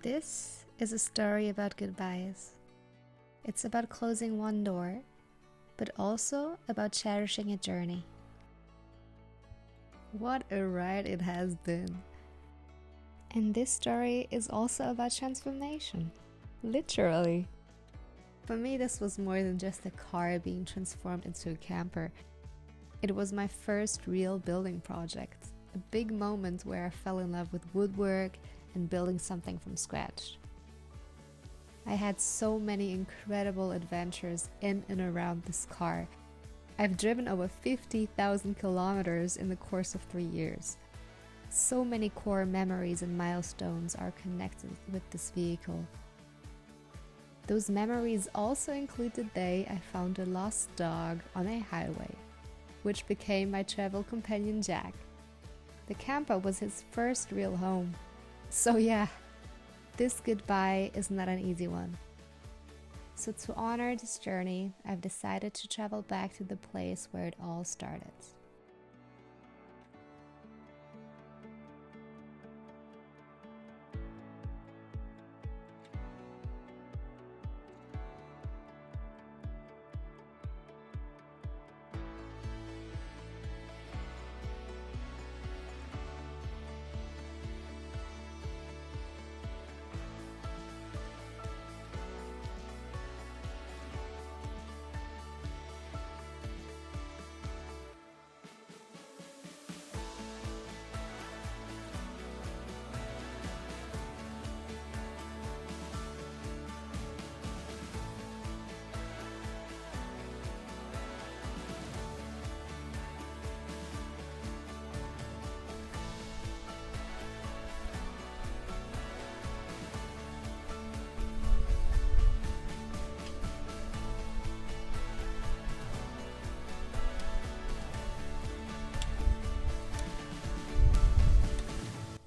This is a story about goodbyes. It's about closing one door, but also about cherishing a journey. What a ride it has been. And this story is also about transformation. Literally. For me, this was more than just a car being transformed into a camper. It was my first real building project. A big moment where I fell in love with woodwork and building something from scratch. I had so many incredible adventures in and around this car. I've driven over 50,000 kilometers in the course of 3 years. So many core memories and milestones are connected with this vehicle. Those memories also include the day I found a lost dog on a highway, which became my travel companion Jack. The camper was his first real home. So yeah, this goodbye is not an easy one. So to honor this journey, I've decided to travel back to the place where it all started.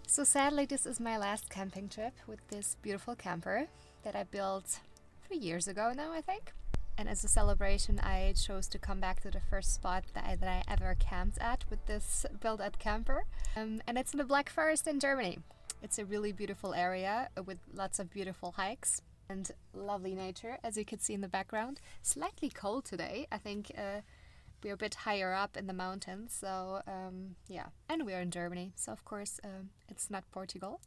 So sadly, this is my last camping trip with this beautiful camper that I built 3 years ago now, I think. And as a celebration, I chose to come back to the first spot that I ever camped at with this built-out camper. And it's in the Black Forest in Germany. It's a really beautiful area with lots of beautiful hikes and lovely nature, as you can see in the background. Slightly cold today, I think. We're a bit higher up in the mountains, so yeah, and we're in Germany, so of course it's not Portugal.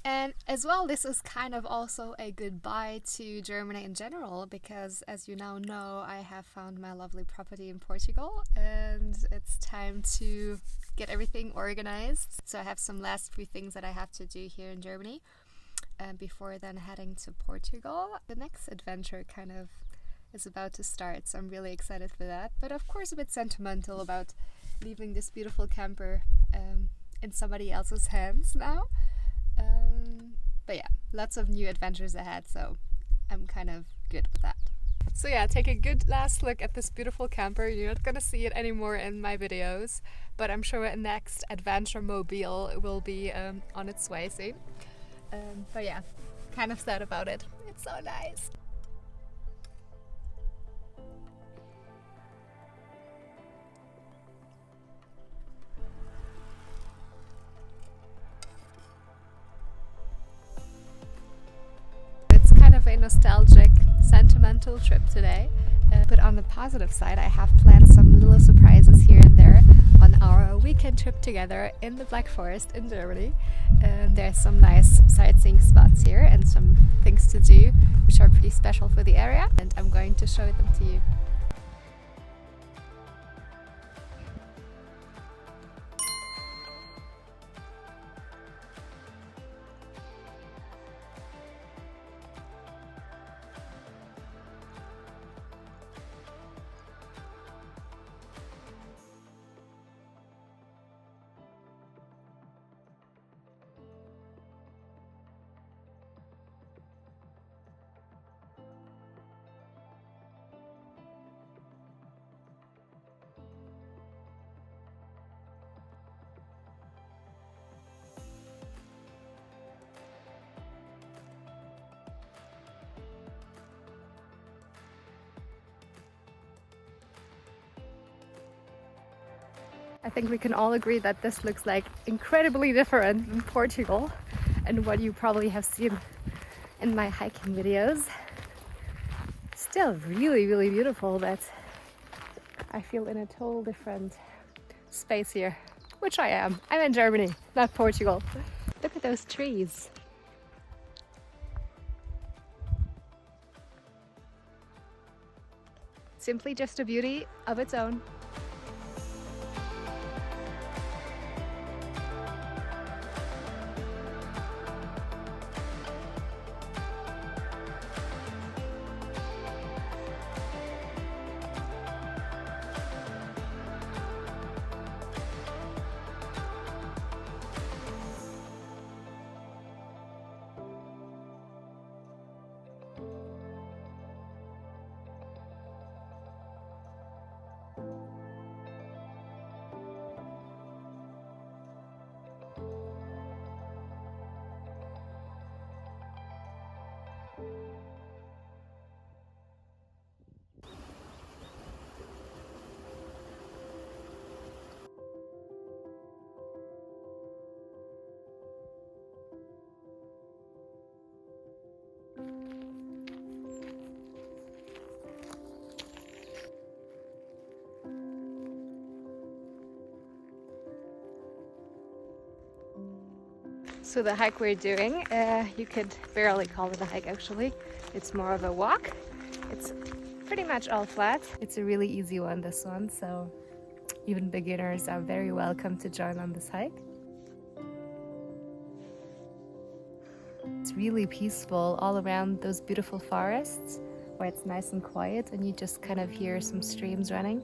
And as well, this is kind of also a goodbye to Germany in general, because as you now know, I have found my lovely property in Portugal, and it's time to get everything organized. So I have some last few things that I have to do here in Germany before then heading to Portugal. The next adventure kind of is about to start, so I'm really excited for that, but of course a bit sentimental about leaving this beautiful camper in somebody else's hands now, but yeah, lots of new adventures ahead, so I'm kind of good with that. So yeah, take a good last look at this beautiful camper. You're not gonna see it anymore in my videos, but I'm sure a next adventure mobile will be on its way soon. But yeah, kind of sad about it. It's so nice. A nostalgic, sentimental trip today, but on the positive side, I have planned some little surprises here and there on our weekend trip together in the Black Forest in Germany. There's some nice sightseeing spots here and some things to do which are pretty special for the area, and I'm going to show them to you. I think we can all agree that this looks like incredibly different in Portugal. and what you probably have seen in my hiking videos. Still really, really beautiful, but I feel in a total different space here, which I am. I'm in Germany, not Portugal. Look at those trees. Simply just a beauty of its own. So the hike we're doing, you could barely call it a hike actually. It's more of a walk. It's pretty much all flat. It's a really easy one, this one, so even beginners are very welcome to join on this hike. It's really peaceful all around those beautiful forests where it's nice and quiet and you just kind of hear some streams running.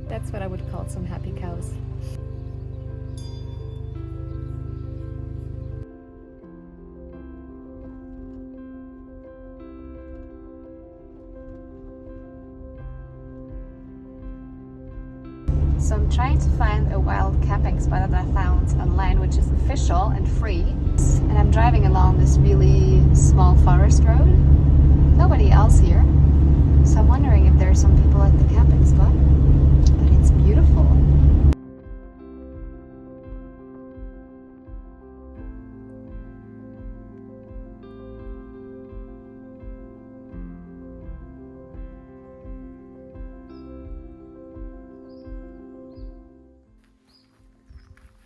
That's what I would call some happy cows. So I'm trying to find a wild camping spot that I found online, which is official and free. And I'm driving along this really small forest road. Nobody else here. So I'm wondering if there are some people at the camping spot. But it's beautiful.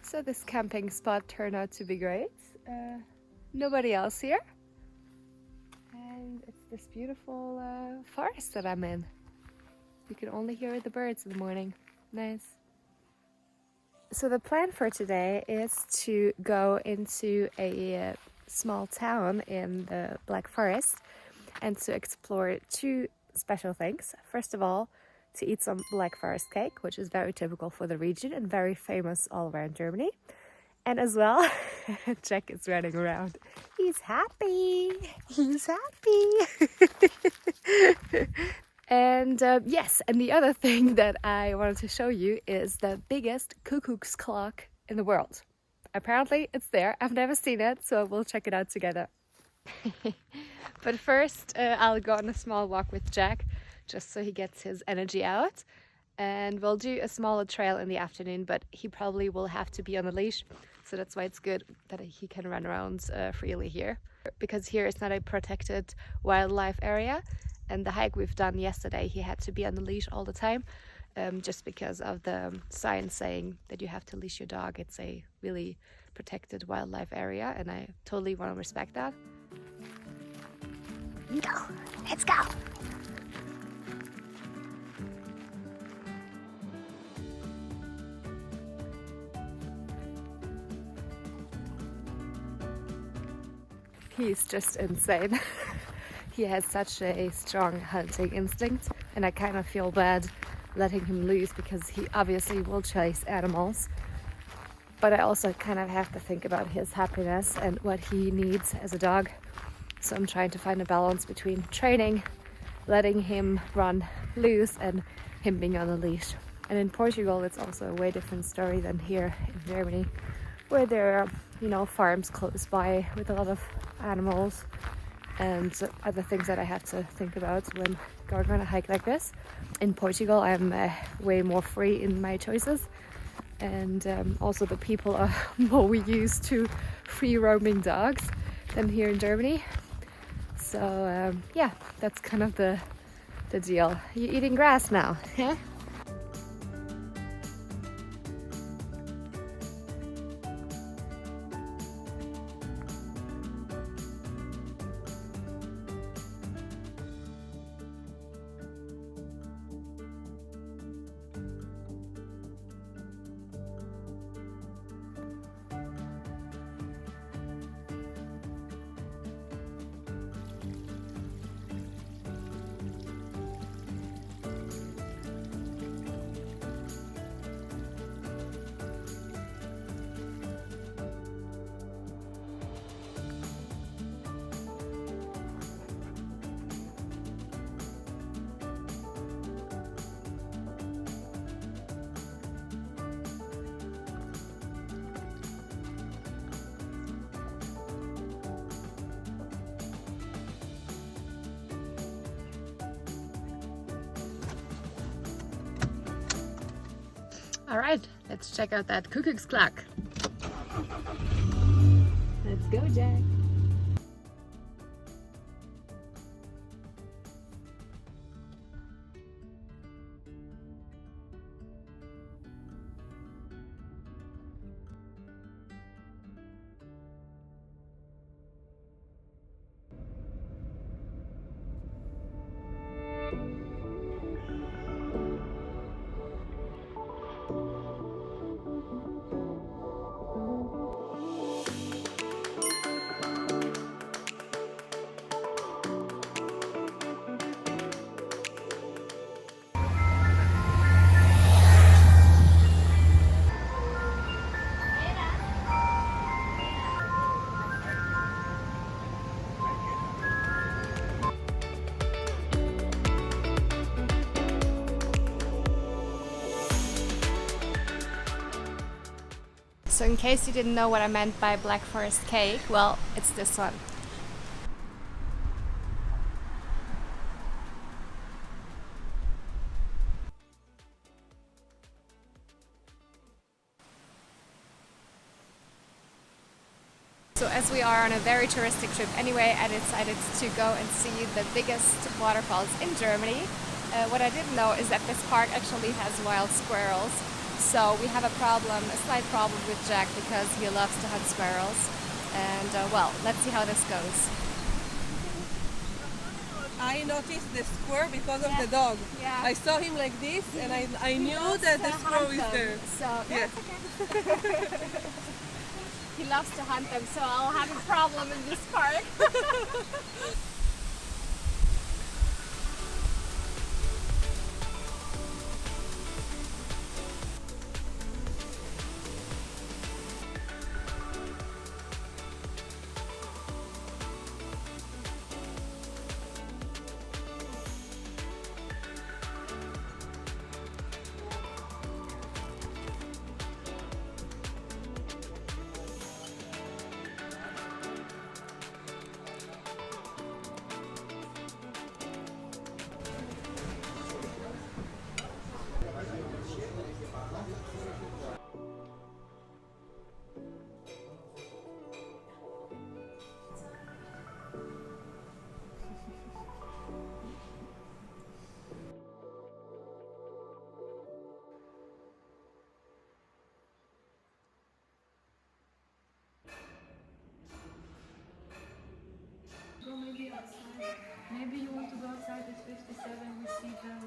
So this camping spot turned out to be great. Nobody else here. And it's this beautiful forest that I'm in. You can only hear the birds in the morning. Nice. So the plan for today is to go into a small town in the Black Forest and to explore two special things. First of all, to eat some Black Forest cake, which is very typical for the region and very famous all around Germany. And as well, Jack is running around. He's happy. He's happy. And yes, and the other thing that I wanted to show you is the biggest cuckoo's clock in the world. Apparently it's there. I've never seen it, so we'll check it out together. But first, I'll go on a small walk with Jack, just so he gets his energy out. And we'll do a smaller trail in the afternoon, but he probably will have to be on a leash. So that's why it's good that he can run around freely here. Because here is not a protected wildlife area. And the hike we've done yesterday, he had to be on the leash all the time. Just because of the sign saying that you have to leash your dog. It's a really protected wildlife area. And I totally want to respect that. Go! Let's go! He's just insane. He has such a strong hunting instinct, and I kind of feel bad letting him loose because he obviously will chase animals. but I also kind of have to think about his happiness and what he needs as a dog. So I'm trying to find a balance between training, letting him run loose, and him being on a leash. And in Portugal, it's also a way different story than here in Germany, where there are, you know, farms close by with a lot of animals and other things that I have to think about when going on a hike like this. In Portugal, I'm way more free in my choices, and also the people are more used to free roaming dogs than here in Germany. So yeah, that's kind of the deal. You eating grass now, yeah? All right, let's check out that cuckoo's clock. Let's go, Jack. So in case you didn't know what I meant by Black Forest cake, well, it's this one. So as we are on a very touristic trip anyway, I decided to go and see the biggest waterfalls in Germany. What I didn't know is that this park actually has wild squirrels. So we have a slight problem with Jack, because he loves to hunt squirrels. And well, let's see how this goes. I noticed the squirrel because of the dog. Yeah. I saw him like this, and I knew that the squirrel is there. So Yeah. okay. He loves to hunt them, so I'll have a problem in this park. Go maybe outside. Maybe you want to go outside at 57, we see them.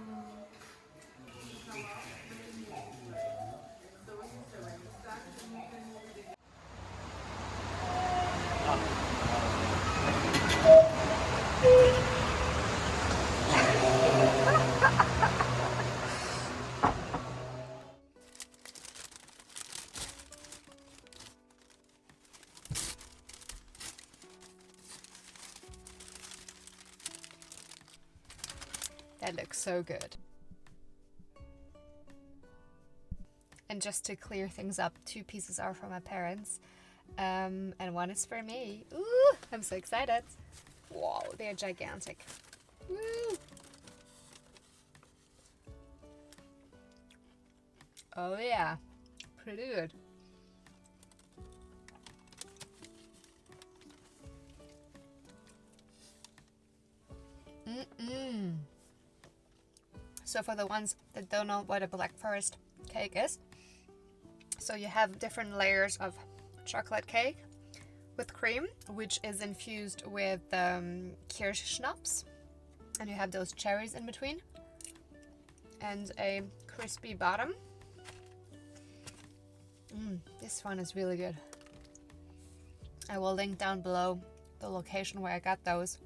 That looks so good. And just to clear things up, 2 pieces are for my parents, and 1 is for me. Ooh, I'm so excited. Wow, they're gigantic. Woo. Oh yeah, pretty good. So for the ones that don't know what a Black Forest cake is, so you have different layers of chocolate cake with cream, which is infused with Kirsch schnapps, and you have those cherries in between, and a crispy bottom. This one is really good. I will link down below the location where I got those.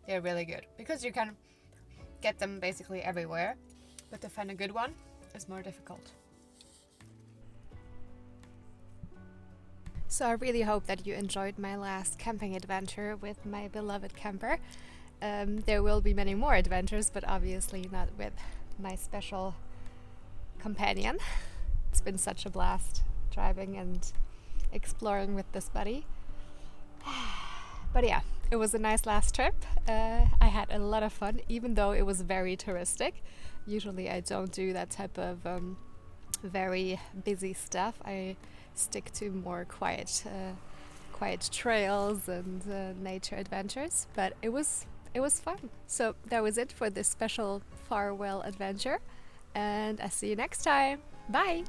They're really good because you can get them basically everywhere, but to find a good one is more difficult. So I really hope that you enjoyed my last camping adventure with my beloved camper. There will be many more adventures, but obviously not with my special companion. It's been such a blast driving and exploring with this buddy. But yeah, it was a nice last trip. I had a lot of fun, even though it was very touristic. Usually I don't do that type of very busy stuff. I stick to more quiet trails and nature adventures. But it was fun. So that was it for this special farewell adventure, and I see you next time. Bye.